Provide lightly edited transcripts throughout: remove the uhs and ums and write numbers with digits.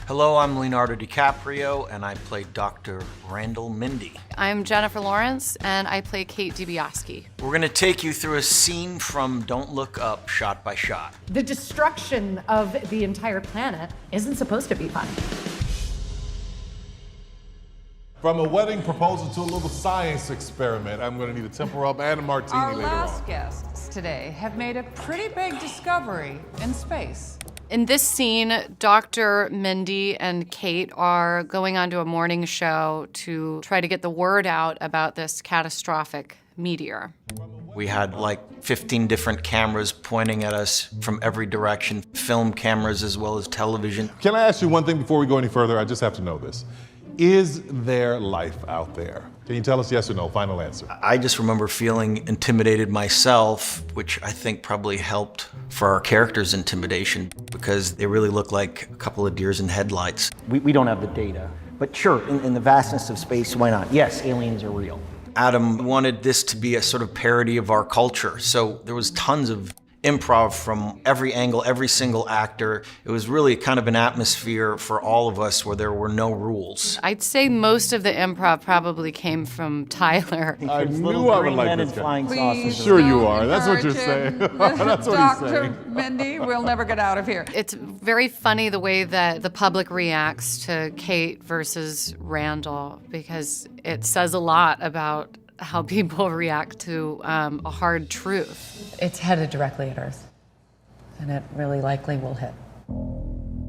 Hello, I'm Leonardo DiCaprio, and I play Dr. Randall Mindy. I'm Jennifer Lawrence, and I play Kate DiBiase. We're gonna take you through a scene from Don't Look Up, shot by shot. The destruction of the entire planet isn't supposed to be fun. From a wedding proposal to a little science experiment, I'm going to need a temper rub and a martini Our later last on. guests today have made a pretty big discovery in space. In this scene, Dr. Mindy and Kate are going onto a morning show to try to get the word out about this catastrophic meteor. We had like 15 different cameras pointing at us from every direction, film cameras as well as television. Can I ask you one thing before we go any further? I just have to know this. Is there life out there? Can you tell us yes or no? Final answer. I just remember feeling intimidated myself, which I think probably helped for our characters' intimidation because they really look like a couple of deers in headlights. We don't have the data, but sure, in the vastness of space, why not? Yes, aliens are real. Adam wanted this to be a sort of parody of our culture, so there was tons of improv from every angle, every single actor. It was really kind of an atmosphere for all of us where there were no rules. I'd say most of the improv probably came from Tyler. I Those knew little I would green like men this in guy. flying saucers. Sure Please you don't are. That's what you're encourage saying. him. That's what he's saying. Dr. Mindy, we'll never get out of here. It's very funny the way that the public reacts to Kate versus Randall because it says a lot about how people react to a hard truth. It's headed directly at Earth, and it really likely will hit.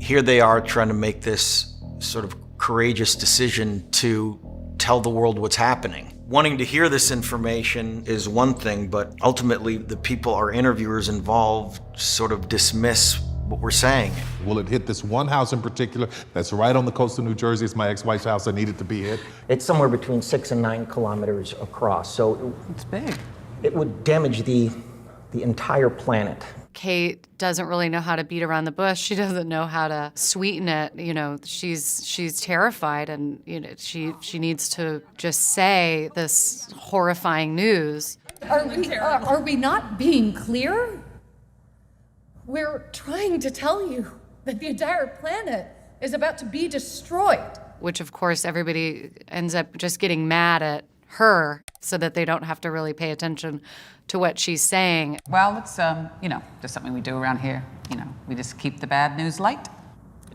Here they are trying to make this sort of courageous decision to tell the world what's happening. Wanting to hear this information is one thing, but ultimately the people, our interviewers involved, sort of dismiss what we're saying. Will it hit this one house in particular that's right on the coast of New Jersey? It's my ex-wife's house. I need it to be hit. It's somewhere between 6 and 9 kilometers across, so It's big. it would damage the entire planet. Kate doesn't really know how to beat around the bush. She doesn't know how to sweeten it. You know, she's terrified, and you know she needs to just say this horrifying news. Are we not being clear? We're trying to tell you that the entire planet is about to be destroyed. Which of course everybody ends up just getting mad at her so that they don't have to really pay attention to what she's saying. Well, it's, just something we do around here. You know, we just keep the bad news light.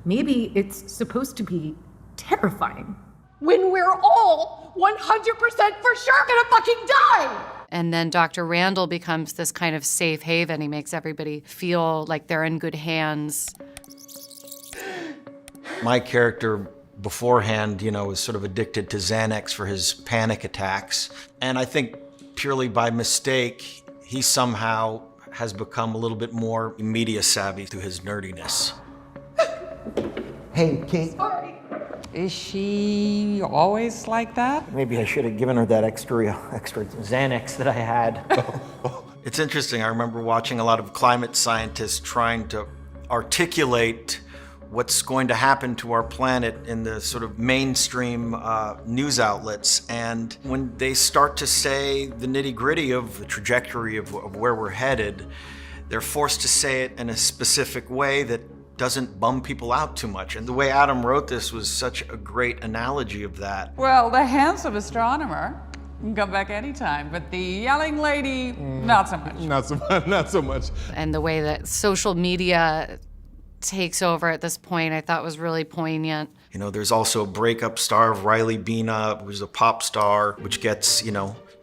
Maybe it's supposed to be terrifying. When we're all 100% for sure gonna fucking die! And then Dr. Randall becomes this kind of safe haven. He makes everybody feel like they're in good hands. My character beforehand, was sort of addicted to Xanax for his panic attacks. And I think purely by mistake, he somehow has become a little bit more media savvy through his nerdiness. Hey, Kate, Is she always like that? maybe I should have given her that extra Xanax that I had. It's interesting, I remember watching a lot of climate scientists trying to articulate what's going to happen to our planet in the sort of mainstream news outlets. And when they start to say the nitty-gritty of the trajectory of where we're headed, they're forced to say it in a specific way that doesn't bum people out too much. And the way Adam wrote this was such a great analogy of that. Well, the handsome astronomer can come back anytime, but the yelling lady, not so much. Not so much. And the way that social media takes over at this point, I thought was really poignant. There's also a breakup star of Riley Bina, who's a pop star, which gets,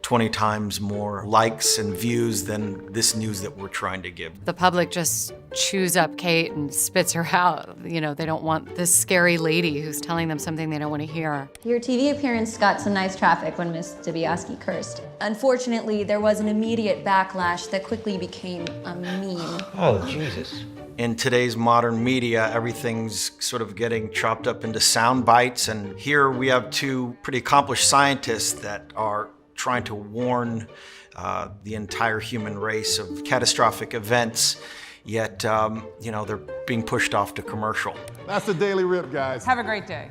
20 times more likes and views than this news that we're trying to give. The public just chews up Kate and spits her out. They don't want this scary lady who's telling them something they don't want to hear. Your TV appearance got some nice traffic when Miss DiBiase cursed. Unfortunately, there was an immediate backlash that quickly became a meme. Oh, Jesus. In today's modern media, everything's sort of getting chopped up into sound bites, and here we have two pretty accomplished scientists that are trying to warn the entire human race of catastrophic events, yet, they're being pushed off to commercial. That's the Daily Rip, guys. Have a great day.